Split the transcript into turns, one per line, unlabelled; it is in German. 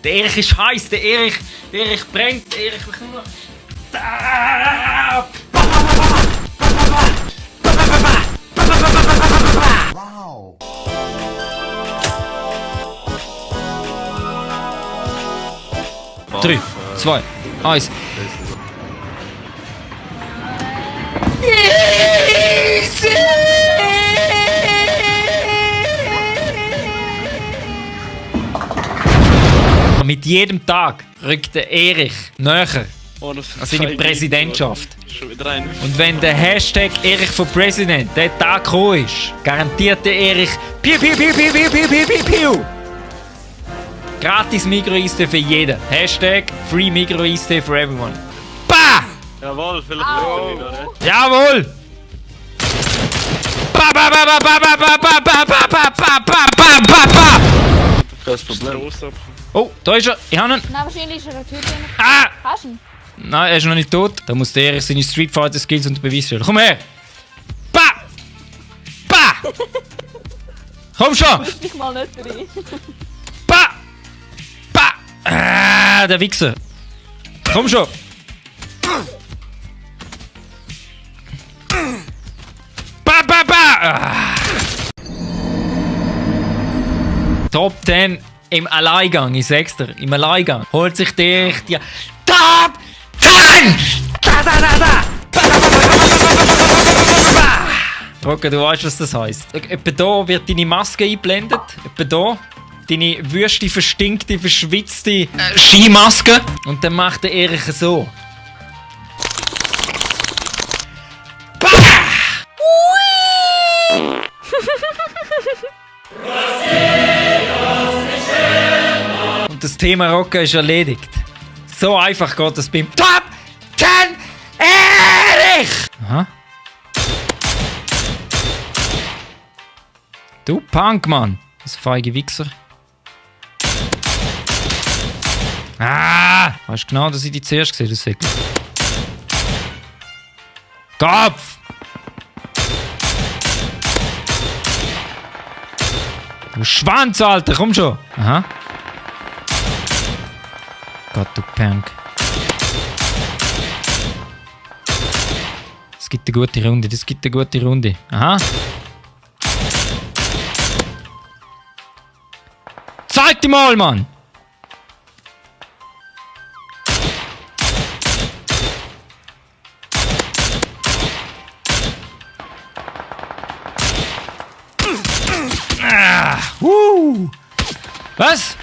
Der Erich ist heiß, der Erich brennt, der Erich will nur...
Wow.
3, 2, 1. Mit jedem Tag rückt der Erich näher an seine Präsidentschaft.
Schon wieder rein.
Und wenn der Hashtag Erich for President der Tag gekommen ist, garantiert der Erich Piu, piu, piu, piu, piu, piu, piu, piu, piu. Gratis Migros-Eistee für jeden. Hashtag Free Migros-Eistee for everyone. Bah!
Jawohl, vielleicht wieder, oder?
Jawohl! Ba, ba, ba, ba, ba, ba, ba, ba, ba, ba, ba, ba, ba, ba, ba, ba.
Kein Problem.
Oh, da ist er. Ich habe ihn.
Na, wahrscheinlich ist er der Tür drin.
Ah!
Hast du ihn?
Nein, er ist noch nicht tot. Da muss der Erich seine Street Fighter Skills unter Beweis stellen. Komm her! Ba! Ba! Komm schon!
Lass dich mal nicht rein.
Ba! Ba! Ah, der Wichser. Komm schon! Ba, ba, ba! Ah. Top 10 im Alleingang, ich sag's dir, im Alleingang. Holt sich der Erich die Top 10! Da, da, da, da! Ba, ba, ba, ba, ba, ba, ba, ba, ba. Rocker, du weißt, was das heisst. Etwa da wird deine Maske eingeblendet. Etwa da. Deine wüste, verstinkte, verschwitzte Skimaske. Und dann macht der Erich so. Bah! Und das Thema Rocken ist erledigt. So einfach geht das beim Top 10 Erich! Aha. Du Punk, Mann. Das feige Wichser. Ah! Weißt genau, dass ich die zuerst gesehen habe, das Säckel. Kopf! Du Schwanz, Alter, komm schon! Aha. Gott, du Punk. Das gibt eine gute Runde, das gibt eine gute Runde. Aha. Zeig dir mal, Mann! Ah, Was?